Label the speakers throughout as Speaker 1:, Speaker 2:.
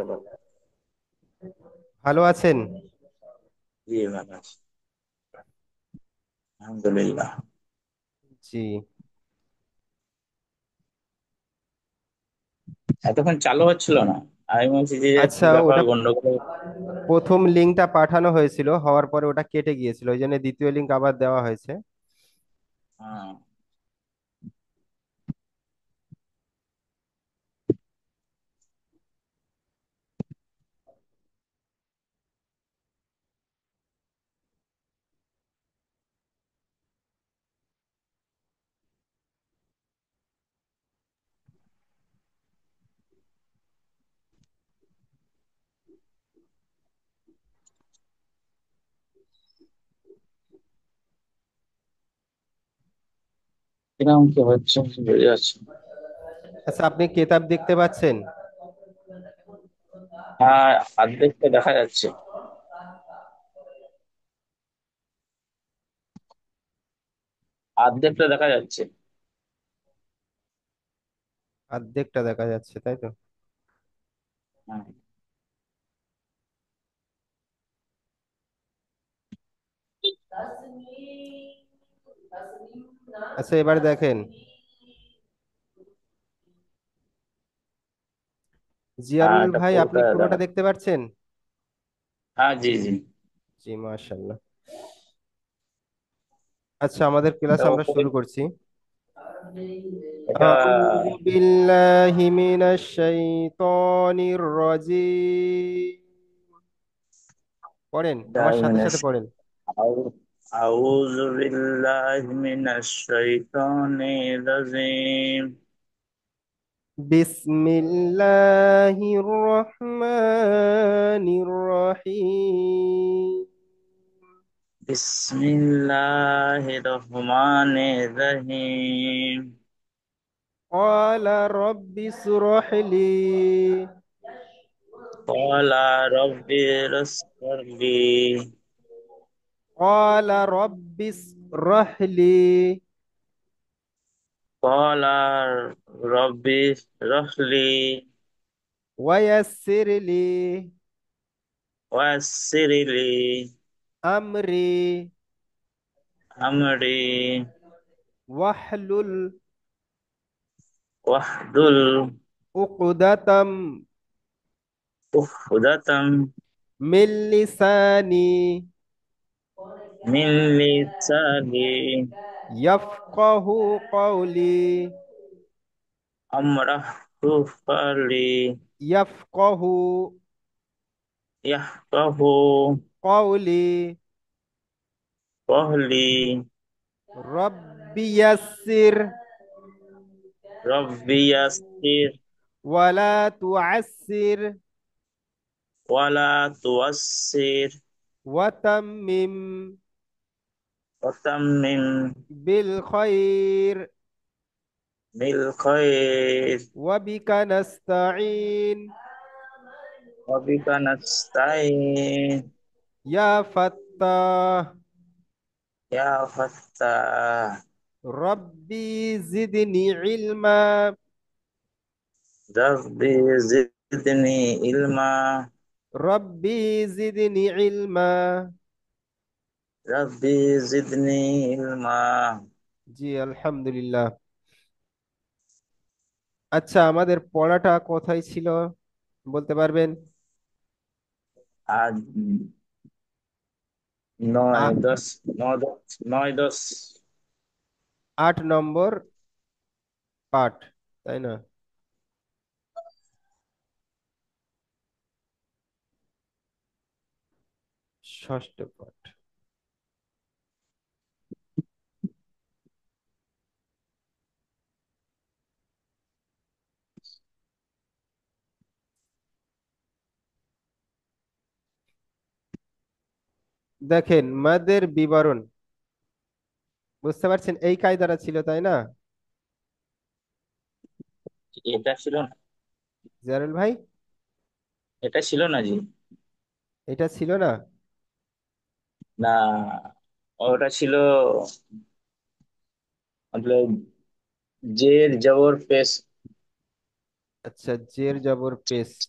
Speaker 1: কেমন?
Speaker 2: ভালো আছেন?
Speaker 1: জি, ভালো আছি। আলহামদুলিল্লাহ।
Speaker 2: জি।
Speaker 1: এতক্ষণ চালু হচ্ছিল না। আমি বলছি যে কি
Speaker 2: আচ্ছা,
Speaker 1: ব্যাপার,
Speaker 2: ওটা
Speaker 1: গন্ডগোল।
Speaker 2: প্রথম লিঙ্কটা পাঠানো হয়েছিল, হওয়ার পরে ওটা কেটে গিয়েছিল, ওই জন্য দ্বিতীয় লিঙ্ক আবার দেওয়া হয়েছে।
Speaker 1: হ্যাঁ, কিরকম কি হচ্ছে বুঝে যাচ্ছে না।
Speaker 2: আচ্ছা, আপনি কেতাব দেখতে পাচ্ছেন?
Speaker 1: হ্যাঁ, অর্ধেকটা দেখা যাচ্ছে। অর্ধেকটা দেখা যাচ্ছে।
Speaker 2: অর্ধেকটা দেখা যাচ্ছে, তাই তো?
Speaker 1: হ্যাঁ।
Speaker 2: আচ্ছা, এবার দেখেন।
Speaker 1: হ্যাঁ,
Speaker 2: জিয়ারুল
Speaker 1: এটা
Speaker 2: ভাই, আপনি
Speaker 1: পুরোটা
Speaker 2: পুরোটা
Speaker 1: দেখা।
Speaker 2: দেখতে পাচ্ছেন?
Speaker 1: হ্যাঁ, জি জি।
Speaker 2: জি, মাশাআল্লাহ। আচ্ছা, আমাদের ক্লাস
Speaker 1: এটা
Speaker 2: আমরা
Speaker 1: ওপরে।
Speaker 2: শুরু করছি।
Speaker 1: এটা
Speaker 2: আউযু বিল্লাহি মিনাশ শাইতানির রাজিম। পড়েন, আমার সাথে সাথে পড়েন।
Speaker 1: আউযু বিল্লাহি মিনাশ শাইতানির রাজিম।
Speaker 2: বিসমিল্লাহির রহমানির রহিম।
Speaker 1: বিসমিল্লাহির রহমানির রহিম।
Speaker 2: ক্বালা রাব্বি ইশরাহ লি
Speaker 1: ক্বালা রাব্বি ইশরাহলি।
Speaker 2: ক্বালা রাব্বি ইশরাহ লি
Speaker 1: ক্বালা রাব্বি ইশরাহলি
Speaker 2: ওয়ায়াসসির লি
Speaker 1: ওয়াসসিরলি
Speaker 2: আমরি
Speaker 1: আমরি
Speaker 2: ওয়াহলুল
Speaker 1: ওয়াহলুল
Speaker 2: উকদাতাম
Speaker 1: উকদাতাম
Speaker 2: মিন লিসানি
Speaker 1: মিন লিসানি
Speaker 2: ইয়াফকাহু কওলি
Speaker 1: আমরাহু ফালি
Speaker 2: ইয়াফকাহু
Speaker 1: ইয়াহকাহু
Speaker 2: কওলি
Speaker 1: কহলি।
Speaker 2: রব্বি ইয়াসসির
Speaker 1: রব্বি ইয়াসসির
Speaker 2: ওয়ালা তুআসসির
Speaker 1: ওয়ালা তুয়াসসির
Speaker 2: ওয়াতাম্মিম
Speaker 1: ওয়াতাম্মিম
Speaker 2: বিল খাইর
Speaker 1: বিল খায়র
Speaker 2: ওয়াবিকা নাস্তাঈন
Speaker 1: ওয়া বিকা নাস্তাইন
Speaker 2: ইয়া ফাত্তাহ
Speaker 1: ইয়া ফাত্তাহ।
Speaker 2: রব্বি জিদনি ইলমা
Speaker 1: রব্বি জিদনি ইলমা।
Speaker 2: রব্বি জিদনি ইলমা।
Speaker 1: রব্বি জিদনি ইলমা।
Speaker 2: জি, আলহামদুলিল্লাহ। আচ্ছা, আমাদের পড়াটা কোথায় ছিল বলতে পারবেন?
Speaker 1: আজ নয়
Speaker 2: আ-
Speaker 1: দশ, নয় দশ, নয় দশ।
Speaker 2: 8 নম্বর পাঠ, তাই না? ষষ্ঠ পাঠ। দেখেন, মাদের বিবরণ বুঝতে পারছেন? এই কায়দাটা ছিল, তাই না
Speaker 1: এটা ছিল না।
Speaker 2: জিয়ারুল ভাই?
Speaker 1: এটা ছিল না জি।
Speaker 2: এটা ছিল না?
Speaker 1: না, ওটা ছিল মতলব জের জবর পেশ।
Speaker 2: আচ্ছা, জের জবর পেশ।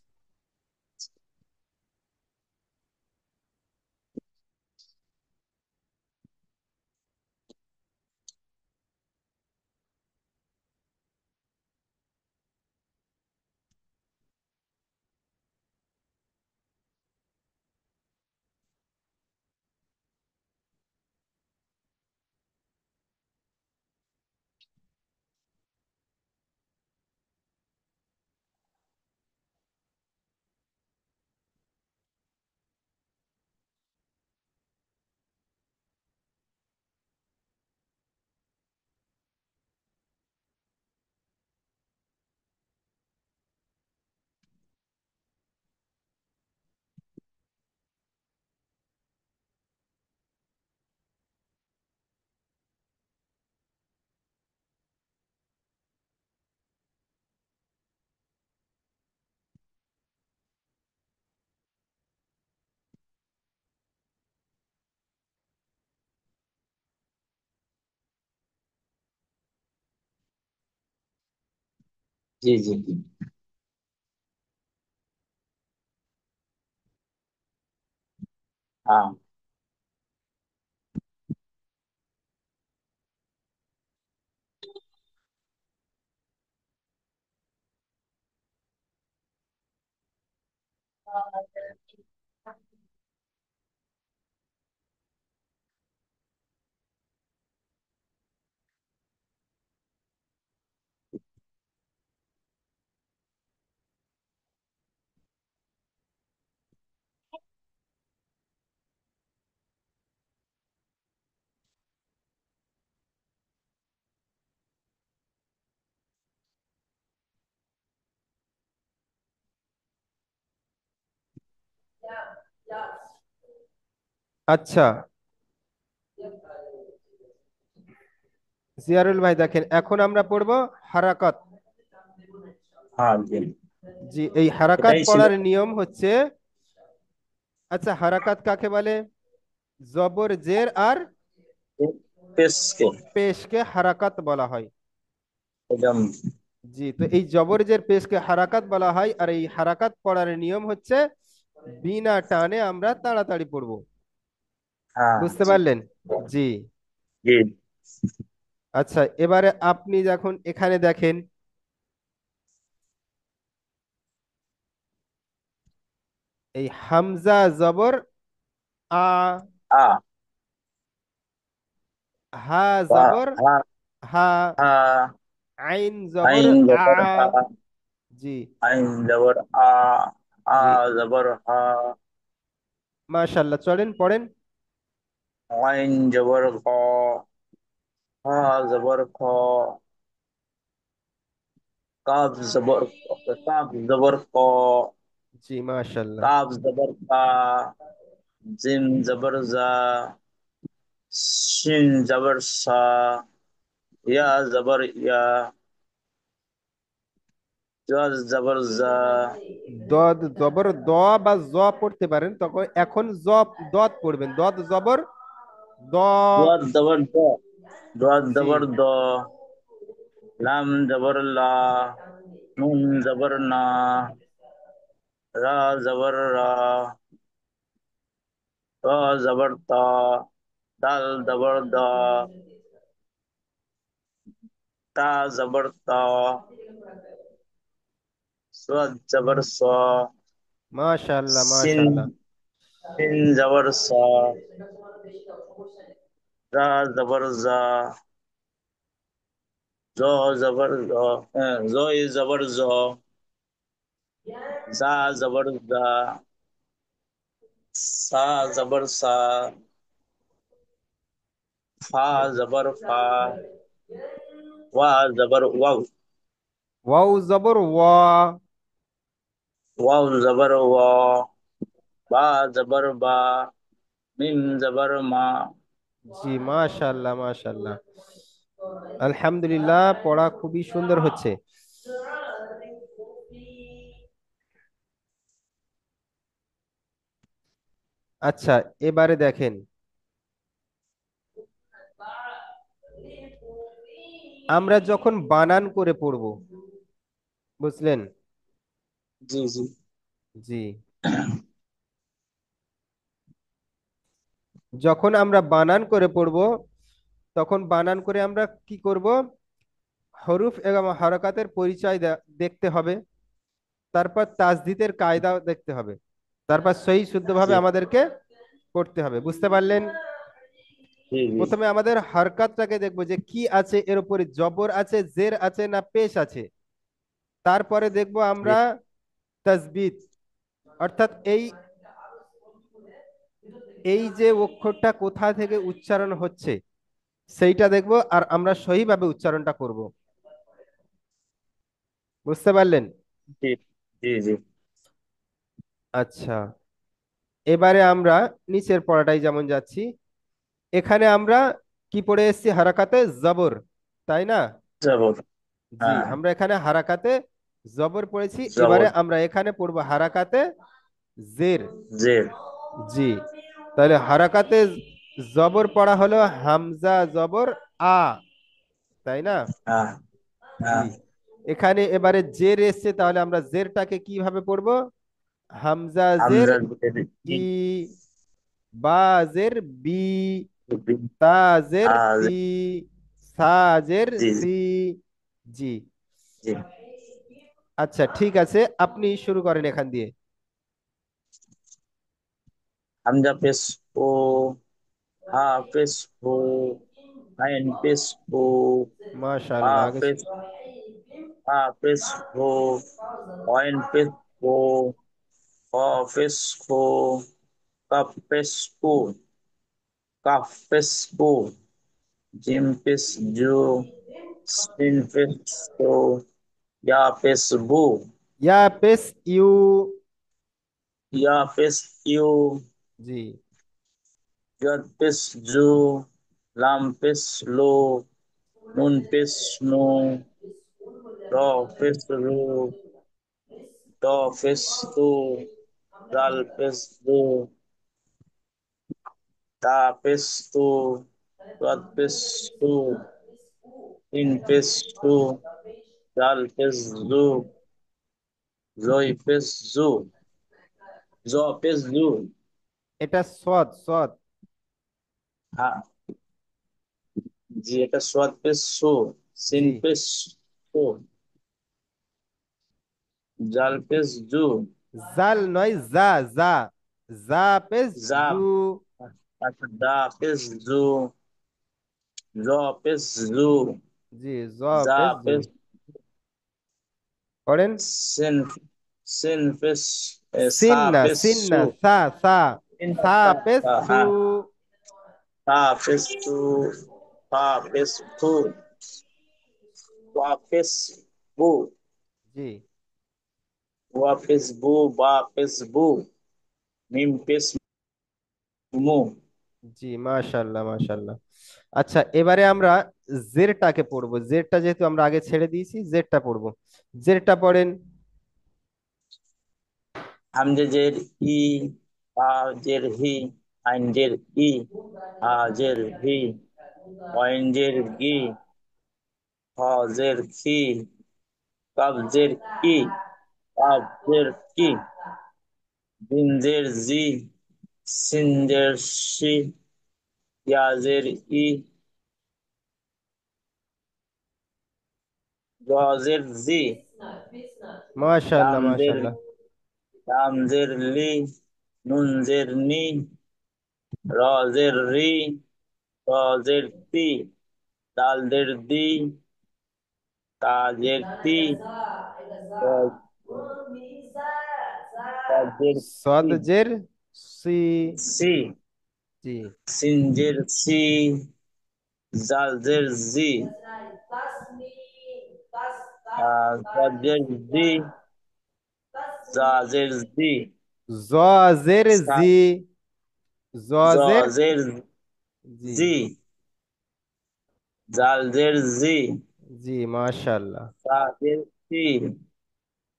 Speaker 1: जी जी। हाँ
Speaker 2: আচ্ছা, জিয়ারুল ভাই দেখেন, এখন আমরা পড়বো হারাকাত।
Speaker 1: हाँ जी।
Speaker 2: জি, এই হারাকাত
Speaker 1: এটাই ছিল
Speaker 2: পড়ার নিয়ম হচ্ছে, আচ্ছা হারাকাত কাকে বলে? জবর জের আর
Speaker 1: পেশকে।
Speaker 2: পেশকে হারাকাত বলা হয়।
Speaker 1: एकदम।
Speaker 2: জি, তো এই জবর জের পেশকে হারাকাত বলা হয়, আর এই হারাকাত পড়ার নিয়ম হচ্ছে বিনা টানে আমরা তাড়াতাড়ি পড়বো।
Speaker 1: हाँ
Speaker 2: বুঝতে
Speaker 1: जी।
Speaker 2: পারলেন? জি।
Speaker 1: जी।
Speaker 2: আচ্ছা, এবারে আপনি যখন এখানে দেখেন, এই হামজা জবর আ,
Speaker 1: आ।
Speaker 2: হা
Speaker 1: वा।
Speaker 2: জবর
Speaker 1: हाँ।
Speaker 2: হা,
Speaker 1: हाँ।
Speaker 2: আইন জবর
Speaker 1: आइन
Speaker 2: আ।
Speaker 1: जबर आ।
Speaker 2: জি।
Speaker 1: आइन जबर आ। आ
Speaker 2: জি,
Speaker 1: जबर हा।
Speaker 2: মাশাআল্লাহ, চলেন পড়েন।
Speaker 1: आइन जबर ख। हा जबर ख। काफ जबर काफ जबर क।
Speaker 2: জি, মাশাআল্লাহ।
Speaker 1: काफ जबर का। जिम जबर जा। शिन जबर सा। या जबर या। जज जबर जा।
Speaker 2: দদ জবর দ বা জ পড়তে পারেন, তখন এখন দত পড়বেন, দদ জবর দ।
Speaker 1: द्वत जबर द। द्वत
Speaker 2: জি।
Speaker 1: जबर द। लाम जबर ला। नून जबर ना। रा जबर रा। ता जबर ता। दाल जबर दा। ता जबर ता। स्वाद जबर सा।
Speaker 2: মাশাআল্লাহ,
Speaker 1: सिन।
Speaker 2: মাশাআল্লাহ।
Speaker 1: सिन जबर सा। रा जबर जा। ज जबर ज। जो जबर ज। जा जबर जा। सा जबर सा। फा जबर फा। वा जबर वाव।
Speaker 2: ওয়াও জবর ওয়া।
Speaker 1: वाव जबर वा। बा जबर बा। मिम जबर मा।
Speaker 2: জি, মাশাআল্লাহ, মাশাআল্লাহ। আলহামদুলিল্লাহ, পড়া খুবই সুন্দর হচ্ছে। আচ্ছা, এবারে দেখেন, আমরা যখন বানান করে পড়ব, বুঝলেন?
Speaker 1: जी जी।
Speaker 2: জি, যখন আমরা বানান করে পড়ব, তখন বানান করে আমরা কি করব? হরুফ এবং হরকাতের পরিচয় দেখতে হবে, তারপর তাসদিদের কায়দা দেখতে হবে, তারপর সহি শুদ্ধভাবে
Speaker 1: जी
Speaker 2: আমাদেরকে পড়তে হবে। বুঝতে পারলেন?
Speaker 1: जी जी।
Speaker 2: প্রথমে আমাদের হরকাতটাকে দেখবো যে কি আছে, এর উপরে জবর আছে, জের আছে, না পেশ আছে। তারপরে দেখবো
Speaker 1: जी
Speaker 2: আমরা তাসবিদ, অর্থাৎ এই এই যে অক্ষরটা কোথা থেকে উচ্চারণ হচ্ছে সেইটা দেখবো, আর আমরা সহিভাবে উচ্চারণটা করব। বুঝতে পারলেন?
Speaker 1: जी जी जी।
Speaker 2: আচ্ছা, এবারে আমরা নিচের পড়াটাই যেমন যাচ্ছি, এখানে আমরা কি পড়ে এসেছি? হারাকাতে জবর, তাই না?
Speaker 1: जबर।
Speaker 2: জি,
Speaker 1: हाँ।
Speaker 2: আমরা এখানে হারাকাতে জবর পড়েছি, এবারে
Speaker 1: जबर।
Speaker 2: আমরা এখানে পড়বো হারাকাতে জের।
Speaker 1: जेर।
Speaker 2: জি, তাহলে হারাকাতে জবর পড়া হলো হামজা জবর আ, তাই না?
Speaker 1: हाँ
Speaker 2: জি,
Speaker 1: हाँ।
Speaker 2: এখানে এবারে জের এসছে, তাহলে আমরা জেরটাকে কিভাবে পড়বো? হামজা জের
Speaker 1: হামজা জের ই,
Speaker 2: ই, বা জের বি,
Speaker 1: বি,
Speaker 2: তা জের
Speaker 1: আ
Speaker 2: তি,
Speaker 1: জের
Speaker 2: সা জের
Speaker 1: জি,
Speaker 2: সি। জি।
Speaker 1: জি।
Speaker 2: আচ্ছা ঠিক আছে, আপনি শুরু করেন এখান দিয়ে।
Speaker 1: হামজা পেশ ও, হা পেশ হো, আইন পেশ ও, হা
Speaker 2: মাশাআল্লাহ, আগে
Speaker 1: পেশ, হা পেশ হো, আইন পেশ ও, হ পেশ হো, কাপ পেশ কো, কাফ পেশ কো, জিম পেশ জো, সিন পেশ সো, ইয়া পেশ বু,
Speaker 2: ইয়া পেস ইউ।
Speaker 1: ইয়া পেশ ইউ,
Speaker 2: জি।
Speaker 1: ইয়াদ পেশ জু, লাম পেশ লো, নুন পেশ নো, র পেশ রু, ট পেশ টু, জাল পেশ দু, তা পেশ টু, রাত পেশ টু, তিন পেশ টু, জাল পেশ জু, জয় পেশ জু, জ পেশ জু।
Speaker 2: এটা সদ সদ।
Speaker 1: হ্যাঁ, জি, এটা সোয়াদ পেশ সো, সিন
Speaker 2: জি।
Speaker 1: পেশ সো, জাল পেশ জু,
Speaker 2: জাল নয়, যা যা। যা পেস
Speaker 1: জা,
Speaker 2: জু।
Speaker 1: আচ্ছা, দা পেশ জু, জ পেশ জু,
Speaker 2: জি, জ
Speaker 1: জা
Speaker 2: পেস জু।
Speaker 1: পেশ
Speaker 2: পড়েন।
Speaker 1: সেন, সেন পেশ
Speaker 2: সিন
Speaker 1: সা
Speaker 2: না,
Speaker 1: পেশ
Speaker 2: সিন
Speaker 1: সু,
Speaker 2: না, সা সা।
Speaker 1: তিন
Speaker 2: সা পেস সু।
Speaker 1: হ্যাঁ, সা পেশ সু, ফা পেশ ফু, ওয়া পেশ বু,
Speaker 2: জি।
Speaker 1: ওয়া পেশ বু, বা পেশ বু, মিম পেশ মু।
Speaker 2: জি, মাশাল্লাহ মাশাল্লাহ। আচ্ছা এবারে আমরা জেরটাকে পড়বো, জেরটা যেহেতু আমরা আগে ছেড়ে দিয়েছি, জেরটা পড়বো। জেরটা পড়েন।
Speaker 1: হামজা জের ই, হা জের হি, আইন জের ই, হা জের হি, ওয়াইন জের গি, হ জের খি, কাব জের কি, কাব জের কি, জিন জের জি, সিন জের শি, ইয়া জের ই, জ জের জি,
Speaker 2: মাশাল্লাহ
Speaker 1: লাম জের,
Speaker 2: মাশাল্লাহ।
Speaker 1: লাম জের লি, নুন জের নি, র জের রি, ত জের তি, দাল জের দি, তা জের তি, ত ত জের
Speaker 2: সদ
Speaker 1: তি,
Speaker 2: জের সি।
Speaker 1: সি,
Speaker 2: জি।
Speaker 1: সিন জের সি, জাল জের জি, জ জের জি, জা জের জি,
Speaker 2: জ জের
Speaker 1: সা
Speaker 2: জি। জ
Speaker 1: জ
Speaker 2: জের
Speaker 1: জের
Speaker 2: জি।
Speaker 1: জি, জাল জের জি,
Speaker 2: জি মাশাল্লাহ।
Speaker 1: সা জের সি,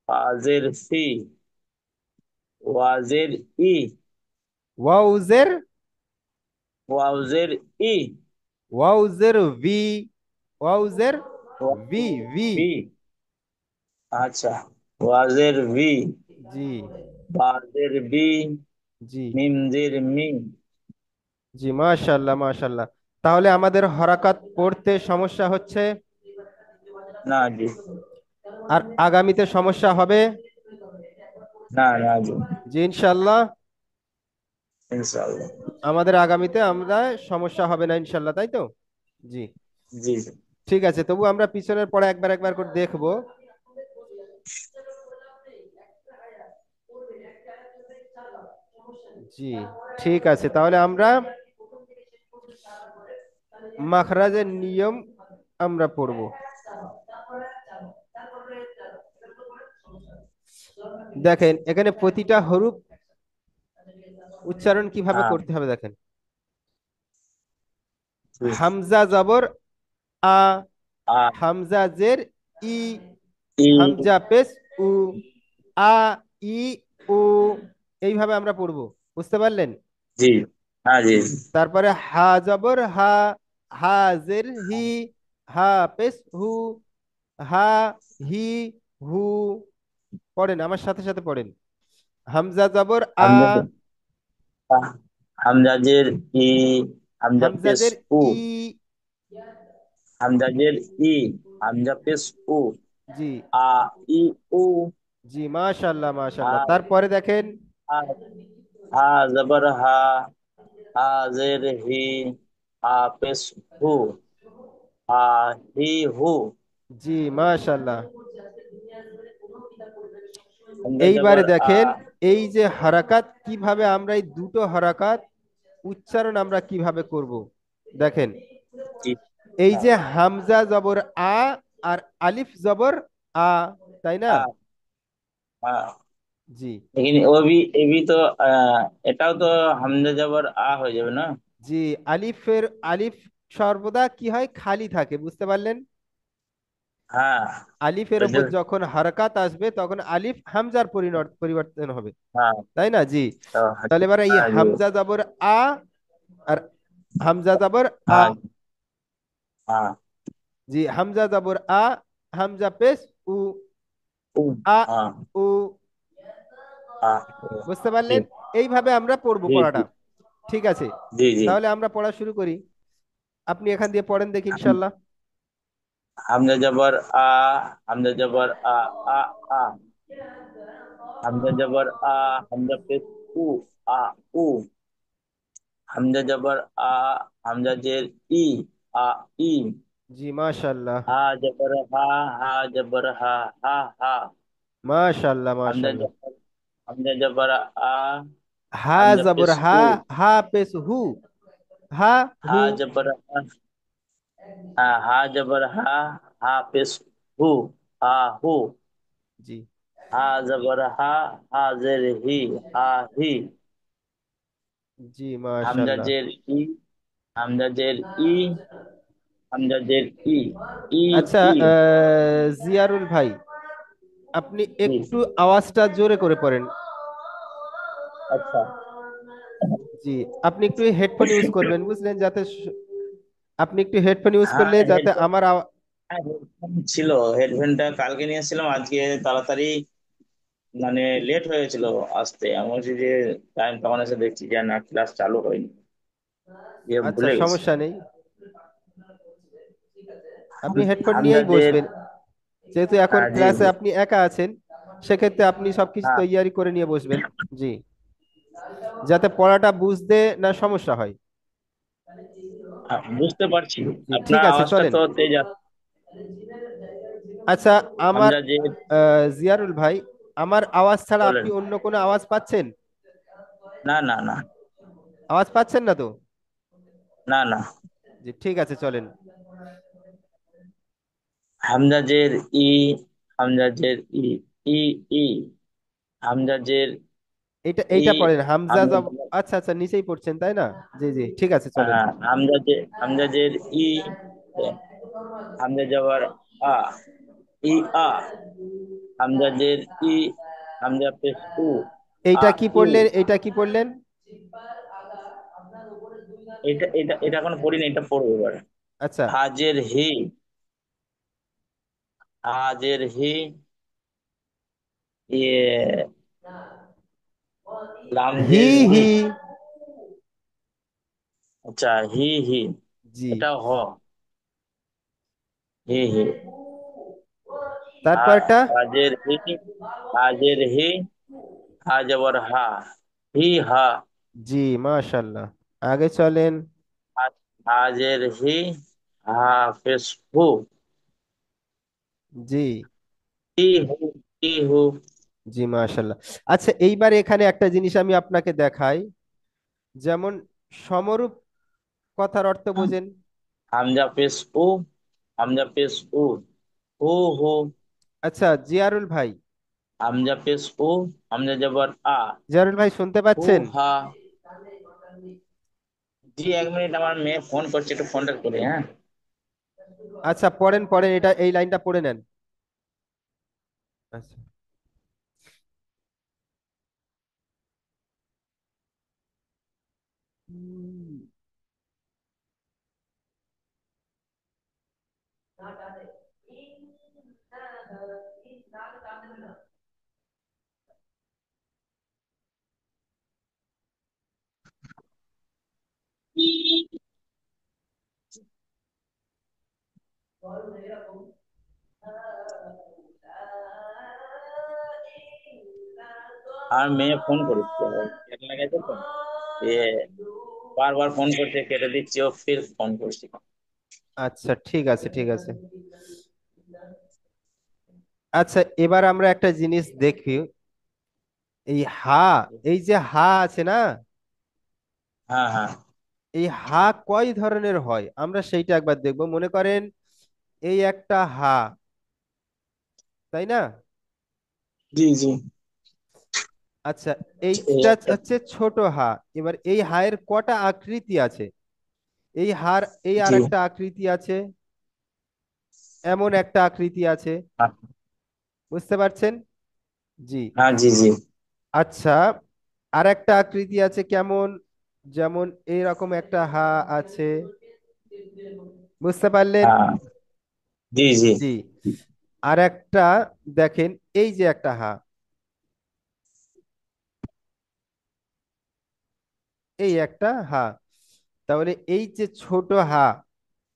Speaker 1: ফা জের সি, ওয়া জের ই,
Speaker 2: ওয়াও জের,
Speaker 1: ওয়াও জের ই,
Speaker 2: ওয়াও জের ভি। ওয়াও জের
Speaker 1: ওয়া
Speaker 2: ভি ভি।
Speaker 1: ভি, আচ্ছা, ওয়া জের ভি,
Speaker 2: জি।
Speaker 1: বা জের বি,
Speaker 2: জি।
Speaker 1: মিম জের মি।
Speaker 2: জি মাশাল্লাহ মাশাল্লাহ। তাহলে আমাদের হরাকাত পড়তে সমস্যা হচ্ছে,
Speaker 1: না জি,
Speaker 2: আর আগামীতে সমস্যা হবে।
Speaker 1: না না জি,
Speaker 2: জি ইনশাল্লাহ।
Speaker 1: ইনশাআল্লাহ।
Speaker 2: আমাদের আগামীতে আমরা সমস্যা হবে না ইনশাল্লাহ, তাই তো? জি।
Speaker 1: জি জি।
Speaker 2: ঠিক আছে, তবু আমরা পিছনের পড়া একবার একবার করে দেখবো। জি। ঠিক আছে, তাহলে আমরা মাখরাজের নিয়ম আমরা পড়বো। দেখেন এখানে প্রতিটা হরফ উচ্চারণ কিভাবে
Speaker 1: হ্যাঁ,
Speaker 2: করতে হবে দেখেন।
Speaker 1: জি।
Speaker 2: হামজা জবর আ,
Speaker 1: আ,
Speaker 2: হামজা জের ই,
Speaker 1: ই,
Speaker 2: হামজা পেশ উ, আ, ই, উ। এইভাবে আমরা পড়বো, বুঝতে পারলেন?
Speaker 1: জি, হ্যাঁ জি,
Speaker 2: তারপরে হা জবর হা, হা জের হি, হা পেশ হু, হা হি, হু, পড়েন আমার সাথে সাথে পড়েন। হামজা জবর আ,
Speaker 1: হামজা আহ, হামজাজের ই, হামজা পেশ
Speaker 2: হামজাজের
Speaker 1: উ,
Speaker 2: ই।
Speaker 1: হামজাজের ই, হামজা পেশ উ,
Speaker 2: জি,
Speaker 1: আ ই উ,
Speaker 2: জি, মাশাল্লাহ মাশাল্লাহ।
Speaker 1: হা
Speaker 2: তারপরে দেখেন,
Speaker 1: হা হা জবর হা, হা জের হি, হা পেশ হু, হা হি হু,
Speaker 2: জি মাশাল্লাহ।
Speaker 1: হামজা জবর
Speaker 2: এইবারে
Speaker 1: আ।
Speaker 2: দেখেন, এই যে হারাকাত কিভাবে আমরা এই দুটো হারাকাত উচ্চারণ আমরা কিভাবে করব, দেখেন।
Speaker 1: জি,
Speaker 2: এই
Speaker 1: হ্যাঁ,
Speaker 2: যে হামজা জবর আ আর আলিফ জবর আ, তাই না?
Speaker 1: হ্যাঁ, হ্যাঁ।
Speaker 2: জি,
Speaker 1: लेकिन वो भी ये भी तो এটাও তো হামজা জবর আ হয়ে যাবে না?
Speaker 2: জি। আলিফের আলিফ সর্বদা কি হয়, খালি থাকে, বুঝতে পারলেন?
Speaker 1: হ্যাঁ,
Speaker 2: আলিফের
Speaker 1: ওইটা।
Speaker 2: ওপর যখন হারাকাত আসবে তখন আলিফ হামজার পরিবর্তন হবে,
Speaker 1: হ্যাঁ,
Speaker 2: তাই না? জি।
Speaker 1: তো
Speaker 2: তাহলে এবার এই
Speaker 1: হ্যাঁ জি,
Speaker 2: হামজা জবর আ আর হামজা জবর আ।
Speaker 1: হ্যাঁ, হ্যাঁ,
Speaker 2: জি, হামজা জবর আ, হামজা পেশ উ,
Speaker 1: উ,
Speaker 2: আ,
Speaker 1: হ্যাঁ,
Speaker 2: উ।
Speaker 1: হ্যাঁ,
Speaker 2: বুঝতে
Speaker 1: জি,
Speaker 2: পারলেন? এইভাবে আমরা পড়বো
Speaker 1: জি, জি,
Speaker 2: পড়াটা। ঠিক আছে,
Speaker 1: জি, জি।
Speaker 2: তাহলে আমরা পড়া শুরু করি। আপনি এখান দিয়ে পড়েন দেখি ইনশাল্লাহ।
Speaker 1: হামজা জবর আ, হামজা জবর আ, আ, আ, হামজা জবর আ, হামজা পেশ উ, আ, উ, হামজা জবর আ, হামজা জের ই, আ, ই,
Speaker 2: জি মাশাল্লাহ
Speaker 1: হা জবর হা, হা জবর হা, হা, হা,
Speaker 2: মাশাল্লাহ
Speaker 1: হামজা
Speaker 2: মাশাল্লাহ।
Speaker 1: জবর, হামজা জবর আ,
Speaker 2: হা
Speaker 1: হামজা
Speaker 2: জবর
Speaker 1: পেশ
Speaker 2: হা,
Speaker 1: উ,
Speaker 2: হা পেশ হু, হা,
Speaker 1: হা
Speaker 2: হু।
Speaker 1: জবর হা, হ্যাঁ, হা জবর হা, হা পেশ হু, হা হু,
Speaker 2: জি,
Speaker 1: হা জবর হা, হা জের হি, হা হি,
Speaker 2: জি
Speaker 1: হামজা
Speaker 2: মাশাল্লাহ।
Speaker 1: জের ই, হামজা জের ই, হামজা জের ই, ই,
Speaker 2: আচ্ছা,
Speaker 1: ই,
Speaker 2: জিয়ারুল ভাই, আপনি
Speaker 1: জি,
Speaker 2: একটু আওয়াজটা জোরে করে পড়েন।
Speaker 1: আচ্ছা।
Speaker 2: জি, আপনি একটু হেডফোন ইউজ করবেন, বুঝলেন, যাতে আপনি একটু হেডফোন ইউজ
Speaker 1: হ্যাঁ,
Speaker 2: করলে যাতে
Speaker 1: হেডফোন,
Speaker 2: আমার
Speaker 1: হ্যাঁ, হেডফোন ছিল। হেডফোনটা কালকে নিয়েছিলাম, আজকে তাড়াতাড়ি মানে লেট হয়ে গেছিল আসতে। আমি বলছি যে টাইম, তখন এসে দেখছি যে না, ক্লাস চালু হয়নি, দিয়ে
Speaker 2: আচ্ছা,
Speaker 1: ভুলে গেছি।
Speaker 2: সমস্যা নেই, আপনি হেডফোন
Speaker 1: হামজা
Speaker 2: নিয়েই
Speaker 1: জের,
Speaker 2: বসবেন। যেহেতু এখন
Speaker 1: হ্যাঁ জি,
Speaker 2: ক্লাসে
Speaker 1: জি,
Speaker 2: আপনি একা আছেন, সেক্ষেত্রে আপনি সবকিছু
Speaker 1: হ্যাঁ,
Speaker 2: তৈয়ারি করে নিয়ে বসবেন। জি, যাতে পড়াটা বুঝতে না সমস্যা হয়।
Speaker 1: হ্যাঁ, বুঝতে পারছি।
Speaker 2: জি,
Speaker 1: আপনার
Speaker 2: ঠিক আছে,
Speaker 1: আওয়াজটা
Speaker 2: চলেন।
Speaker 1: তো তেজ
Speaker 2: আচ্ছা, আমার
Speaker 1: হামজা জের,
Speaker 2: জিয়ারুল ভাই, আমার আওয়াজ ছাড়া
Speaker 1: বলেন।
Speaker 2: আপনি অন্য কোনো আওয়াজ পাচ্ছেন?
Speaker 1: না, না, না,
Speaker 2: আওয়াজ পাচ্ছেন না তো?
Speaker 1: না, না।
Speaker 2: জি, ঠিক আছে, চলেন।
Speaker 1: হামজা জের ই, হামজা জের ই, ই, ই, হামজা জের
Speaker 2: এইটা
Speaker 1: ই,
Speaker 2: এইটা পড়েন, হামজা
Speaker 1: হামজা
Speaker 2: জব।
Speaker 1: জবর,
Speaker 2: আচ্ছা আচ্ছা, নিচেই পড়ছেন তাই না? জি জি, ঠিক আছে, চলেন।
Speaker 1: হ্যাঁ, হামজা জের ই, হামজা জবর আ, ই, আ, হামজা জের ই, হামজা পেশ উ, আ,
Speaker 2: এইটা কি
Speaker 1: উ।
Speaker 2: পড়লেন, এইটা কি পড়লেন?
Speaker 1: এটা এখনো পড়িনি, এটা পড়বো এবার।
Speaker 2: আচ্ছা,
Speaker 1: হাজের হি, হাজের হি, ইয়ে,
Speaker 2: হি
Speaker 1: লামজের হি,
Speaker 2: হি।
Speaker 1: আচ্ছা, হি হি,
Speaker 2: জি,
Speaker 1: এটা হ, হি হি,
Speaker 2: তারপরটা।
Speaker 1: হাজের হি, হাজের হি, হা জবর হা, হি হা,
Speaker 2: জি মাশাল্লাহ, আগে চলেন।
Speaker 1: হাজের হি, হা পেশ হু,
Speaker 2: জি,
Speaker 1: হি হু, হি হু,
Speaker 2: জি মাশাল্লাহ। আচ্ছা, এইবার এখানে একটা জিনিস আমি আপনাকে দেখাই, যেমন সমরূপ কথার অর্থ বোঝেন?
Speaker 1: হামজা পেশ উ, হামজা পেশ উ, হু হু,
Speaker 2: আচ্ছা, জিয়ারুল ভাই,
Speaker 1: হামজা পেশ উ, হামজা জবর আ,
Speaker 2: জিয়ারুল ভাই শুনতে
Speaker 1: হু
Speaker 2: পাচ্ছেন?
Speaker 1: হা। জি, 1 মিনিট, আমার মেয়ে ফোন করছে, একটু ফোনটা করে, হ্যাঁ।
Speaker 2: আচ্ছা, পড়েন পড়েন, এটা এই লাইনটা পড়ে নেন। আচ্ছা,
Speaker 1: আর মেয়ে ফোন করেছে, কেটে লাগাইছে তো, এ বারবার ফোন করছে, কেটে দিচ্ছি, ও ফির ফোন করছি।
Speaker 2: আচ্ছা, ঠিক আছে, ঠিক আছে। আচ্ছা, এবার আমরা একটা জিনিস দেখি। এই হা, এই যে হা আছে না,
Speaker 1: হ্যাঁ হ্যাঁ।
Speaker 2: এই হা কয় ধরনের হয় আমরা সেইটা একবার দেখবো। মনে করেন এই একটা হা, তাই না?
Speaker 1: জি জি।
Speaker 2: আচ্ছা,
Speaker 1: এই
Speaker 2: এইটা
Speaker 1: একটা।
Speaker 2: হচ্ছে ছোট হা। এবার এই হায়ের কটা আকৃতি আছে? এই হার, এই আর
Speaker 1: জি।
Speaker 2: একটা আকৃতি আছে, এমন একটা আকৃতি আছে।
Speaker 1: হ্যাঁ
Speaker 2: বুঝতে পারছেন? জি।
Speaker 1: হ্যাঁ, জি জি।
Speaker 2: আচ্ছা, আর একটা আকৃতি আছে কেমন? যেমন এইরকম একটা হা আছে। বুঝতে পারলেন?
Speaker 1: হ্যাঁ, জি জি।
Speaker 2: জি। আর একটা, দেখেন, এই যে একটা হা, এই একটা হা। তাহলে এই যে ছোট হা,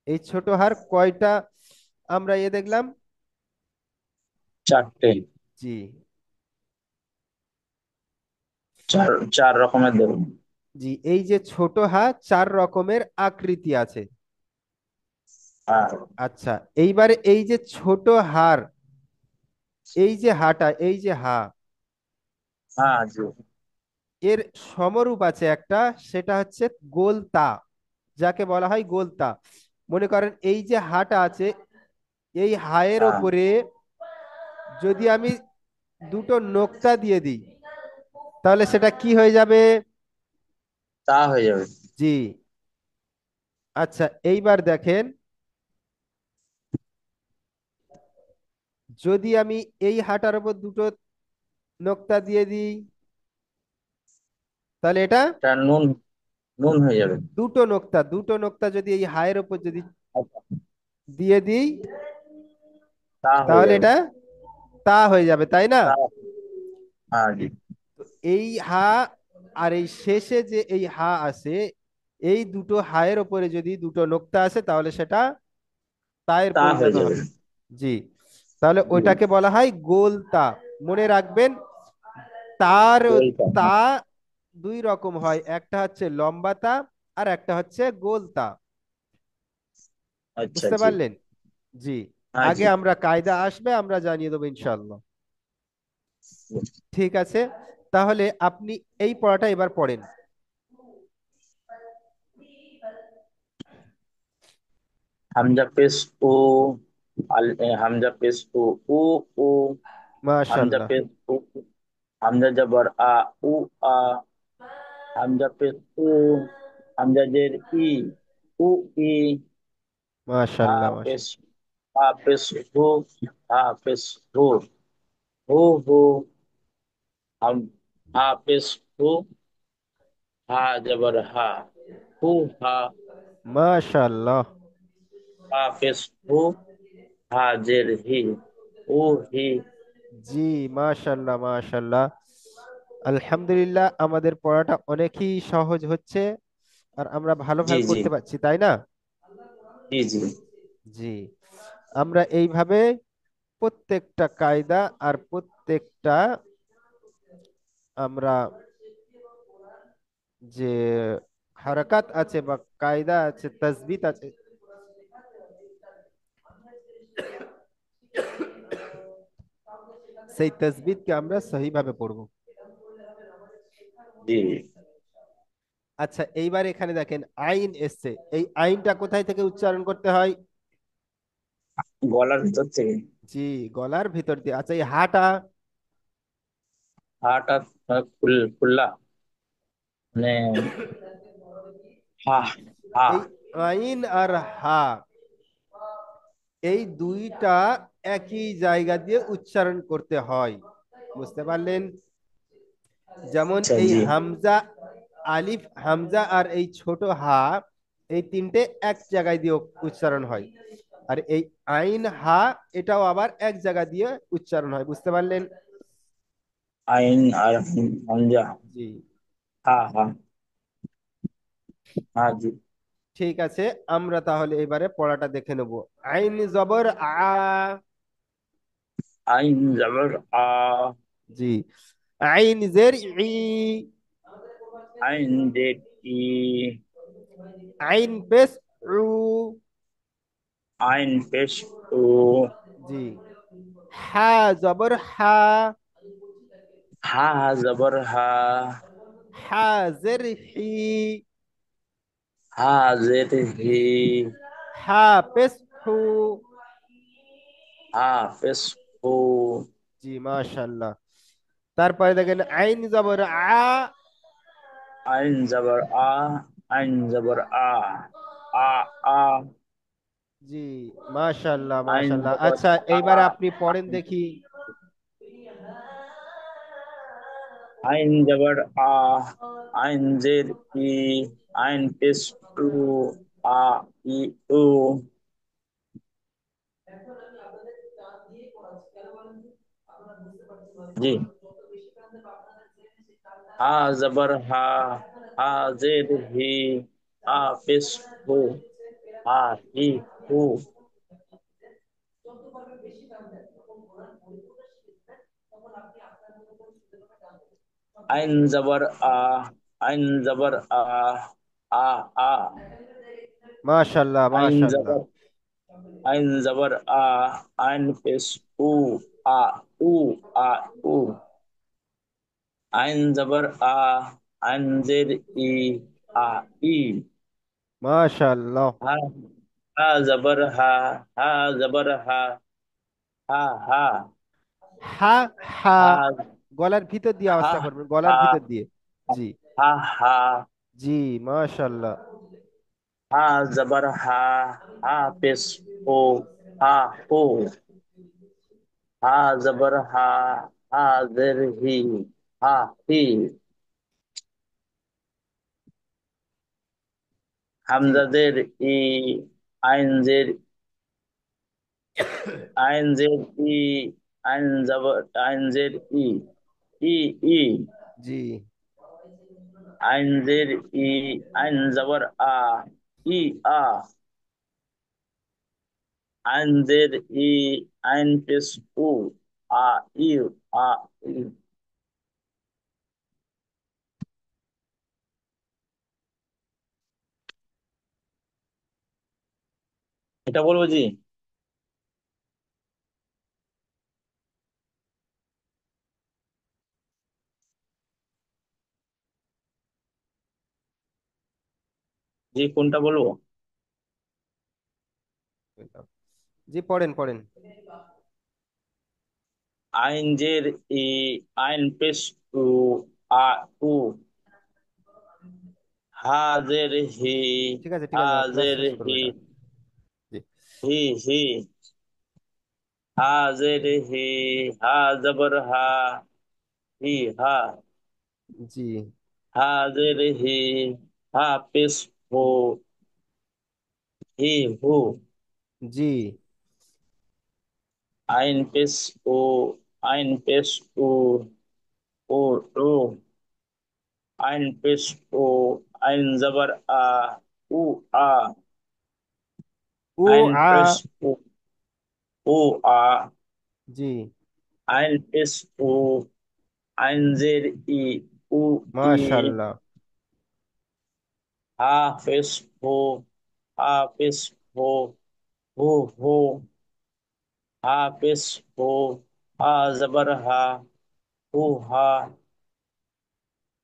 Speaker 2: এই ছোট হার কয়টা আমরা দেখলাম?
Speaker 1: চারটে।
Speaker 2: জি।
Speaker 1: চার, চার রকমের দেবো।
Speaker 2: জি, এই যে ছোট হা, চার রকমের আকৃতি আছে।
Speaker 1: হ্যাঁ
Speaker 2: আচ্ছা, এইবারে এই যে ছোট হার, এই যে হাটা, এই যে হা,
Speaker 1: হ্যাঁ, জি।
Speaker 2: এর সমরূপ আছে একটা, সেটা হচ্ছে গোলতা, যাকে বলা হয় গোলতা। মনে করেন এই যে হাটা আছে, এই হায়ের
Speaker 1: হ্যাঁ,
Speaker 2: ওপরে যদি আমি দুটো নোক্তা দিয়ে দিই, তাহলে সেটা কি হয়ে যাবে?
Speaker 1: তা হয়ে যাবে।
Speaker 2: জি। আচ্ছা, এইবার দেখেন, যদি আমি এই হাটার উপর দুটো নোক্তা দিয়ে দিই, তাহলে এটা
Speaker 1: তা নুন, নুন হয়ে যাবে।
Speaker 2: দুটো নোক্তা, দুটো নোক্তা যদি এই হায়ের উপর যদি
Speaker 1: আচ্ছা,
Speaker 2: দিয়ে দিই,
Speaker 1: তা হয়ে
Speaker 2: তাহলে
Speaker 1: যাবে।
Speaker 2: এটা তা হয়ে যাবে, তাই না?
Speaker 1: তা, হ্যাঁ জি।
Speaker 2: তো এই হা আর এই শেষে যে এই হা আছে, এই দুটো হায়ের উপরে যদি দুটো নোক্তা আছে, তাহলে সেটা তায়ের
Speaker 1: তা হয়ে
Speaker 2: পরিণত
Speaker 1: যাবে।
Speaker 2: হবে। জি। তাহলে
Speaker 1: জি।
Speaker 2: ওইটাকে বলা হয় গোল তা। মনে রাখবেন, তার
Speaker 1: গোলটা,
Speaker 2: তা
Speaker 1: হ্যাঁ।
Speaker 2: দুই রকম হয়, একটা হচ্ছে লম্বা তা, আর একটা হচ্ছে গোল তা।
Speaker 1: আচ্ছা,
Speaker 2: বুঝতে
Speaker 1: জি।
Speaker 2: পারলেন? জি।
Speaker 1: হ্যাঁ
Speaker 2: আগে
Speaker 1: জি।
Speaker 2: আমরা কায়দা আসবে, আমরা জানিয়ে দেবো ইনশাল্লাহ। ঠিক আছে, তাহলে আপনি এই পড়াটা এবার পড়েন।
Speaker 1: হামজা পেশ ও, হামজা পেশ ও, উ ও, হামজা
Speaker 2: মাশাল্লাহ,
Speaker 1: পেশ ও, হামজা জবর আ, উ আ, হামজা পেশ উ, হামজা জের ই, উ ই, হা
Speaker 2: মাশাল্লাহ,
Speaker 1: পেশ,
Speaker 2: মাশাল্লাহ।
Speaker 1: হা পেশ হু, হা পেশ হু, হু হু, হাম, হা পেশ হু, হা জবর হা, হু হা,
Speaker 2: মাশাল্লাহ।
Speaker 1: হা পেশ হু, হা জের হি, উ হি।
Speaker 2: জি, মাশাল্লাহ, মাশাল্লাহ। আলহামদুলিল্লাহ, আমাদের পড়াটা অনেকই সহজ হচ্ছে, আর আমরা
Speaker 1: জি
Speaker 2: ভালোভাবে
Speaker 1: জি।
Speaker 2: পড়তে পারছি, তাই না?
Speaker 1: জি জি।
Speaker 2: জি। আমরা এইভাবে প্রত্যেকটা কায়দা আর প্রত্যেকটা আমরা যে হারাকাত আছে বা কায়দা আছে, তাসবিত আছে, সেই তাসবিতকে আমরা সহিভাবে পড়বো।
Speaker 1: জি।
Speaker 2: আচ্ছা, এইবার এখানে দেখেন আইন এসছে। এই আইনটা কোথায় থেকে উচ্চারণ করতে হয়?
Speaker 1: গলার ভিতর থেকে।
Speaker 2: জি, গলার ভিতর দিয়ে। আচ্ছা, এই হাটা,
Speaker 1: হাটা, খুললা, মানে, হা,
Speaker 2: জি,
Speaker 1: হা।
Speaker 2: এই আইন আর হা, এই দুইটা একই জায়গা দিয়ে উচ্চারণ করতে হয়। বুঝতে পারলেন? যেমন
Speaker 1: আচ্ছা,
Speaker 2: এই
Speaker 1: জি।
Speaker 2: হামজা, আলিফ হামজা আর এই ছোট হা, এই তিনটে এক জায়গায় দিয়ে উচ্চারণ হয়। আর এই আইন হা, এটাও আবার এক জায়গা দিয়ে উচ্চারণ হয়। বুঝতে পারলেন?
Speaker 1: আইন আর হামজা।
Speaker 2: জি।
Speaker 1: হা হা। হ্যাঁ জি।
Speaker 2: ঠিক আছে, আমরা তাহলে এবারে পড়াটা দেখে নেব। আইন জবর আ।
Speaker 1: আইন জবর আ।
Speaker 2: জি। আইন জের ই।
Speaker 1: আইন জের ই।
Speaker 2: আইন পেশ উ।
Speaker 1: আইন পেশ উ।
Speaker 2: জি। হা জবর হা।
Speaker 1: হা জবর হা।
Speaker 2: হা জের হি।
Speaker 1: হা জের হি।
Speaker 2: হা পেশ হু।
Speaker 1: হা পেশ হু।
Speaker 2: জি মাশাআল্লাহ। তারপরে দেখেন আইন জবর আ।
Speaker 1: আইন জবর আ। আইন জবর আ। আ আ।
Speaker 2: জি মাশাআল্লাহ
Speaker 1: আইন
Speaker 2: মাশাআল্লাহ।
Speaker 1: জবর
Speaker 2: আচ্ছা
Speaker 1: আ।
Speaker 2: এইবারে আপনি পড়েন দেখি।
Speaker 1: আইন জবর আ। আইন জের ই। আইন পেশ উ। আ ই উ। জি। হা জবর হা। হা জের হি। হা পেশ হু। হা হি হু। আইন জবর আ। আইন জবর আ। আ আ।
Speaker 2: মাশাআল্লাহ
Speaker 1: আইন
Speaker 2: মাশাআল্লাহ।
Speaker 1: জবর আইন জবর আ। আইন পেশ উ। আ উ। আ উ। আইন জবর আ। আইন জের ই। আ ই।
Speaker 2: মাশাআল্লাহ।
Speaker 1: হা। হা জবর হা। হা জবর হা। হা হা।
Speaker 2: হা হা।
Speaker 1: হা
Speaker 2: গলার ভিতর দিয়ে
Speaker 1: হা
Speaker 2: আওয়াজটা করবেন, গলার
Speaker 1: হা।
Speaker 2: ভিতর দিয়ে। জি।
Speaker 1: হা হা।
Speaker 2: জি মাশাআল্লাহ।
Speaker 1: হা জবর হা। হা পেশ হো। হা হো। হা জবর হা। হা জের হি। হা হি।
Speaker 2: জি
Speaker 1: হামজা জের ই। আইন জের আইন জের ই। আইন জবর আইন জের ই। ই ই।
Speaker 2: জি
Speaker 1: আইন জের ই। আইন জবর আ। ই আ। আইন জের ই। আইন পেশ উ। আ ইউ। আ ই। এটা বলবো জি। জি কোনটা বলবো?
Speaker 2: জি পড়েন পড়েন।
Speaker 1: আইন জের ই। আইন পেশ উ। আ উ। হাজের হি।
Speaker 2: ঠিক আছে ঠিক আছে, ক্লাস
Speaker 1: হাজের
Speaker 2: শেষ করবো
Speaker 1: হি।
Speaker 2: এটা। জি
Speaker 1: হি হি। হাজের হি। হা জবর হা। হি হা।
Speaker 2: জি
Speaker 1: হাজের হি। হা পেশ হো। হি হু।
Speaker 2: জি
Speaker 1: আইন পেশ ও। আইন পেশ ও। ও ও। আইন পেশ ও। আইন জবর আ। উ আ।
Speaker 2: উ
Speaker 1: আইন
Speaker 2: আ।
Speaker 1: পেশ ও। ও আ।
Speaker 2: জি
Speaker 1: আইন পেশ ও। আইন জের ই। উ ই।
Speaker 2: মাশাআল্লাহ।
Speaker 1: হাফেজ হো। হাফেজ হো। হো হো। হাফেজ হো। হা জবর হা। হু হা।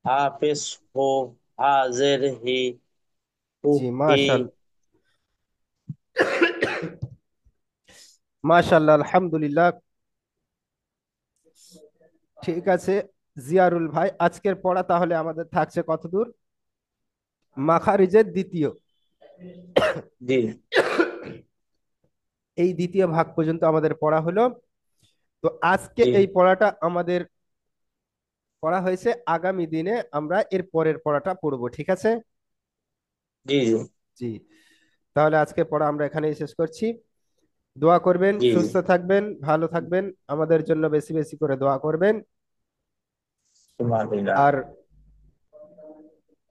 Speaker 1: হাফেজ হো। হাজের হি। হু
Speaker 2: জি
Speaker 1: হি।
Speaker 2: মাশাআল্লাহ আলহামদুলিল্লাহ। ঠিক আছে জিয়ারুল ভাই, আজকের পড়া তাহলে আমাদের থাকছে কত দূর? মাখারিজের দ্বিতীয়,
Speaker 1: জি
Speaker 2: এই দ্বিতীয় ভাগ পর্যন্ত আমাদের পড়া হলো। তো আজকে
Speaker 1: জি
Speaker 2: এই পড়াটা আমাদের পড়া হয়েছে, আগামী দিনে আমরা এর পরের পড়াটা পড়বো, ঠিক আছে?
Speaker 1: জি জি
Speaker 2: জি। তাহলে আজকে পড়া আমরা এখানেই শেষ করছি। দোয়া করবেন,
Speaker 1: জি জি।
Speaker 2: সুস্থ থাকবেন, ভালো থাকবেন, আমাদের জন্য বেশি বেশি করে দোয়া করবেন।
Speaker 1: সুবহানাল্লাহ।
Speaker 2: আর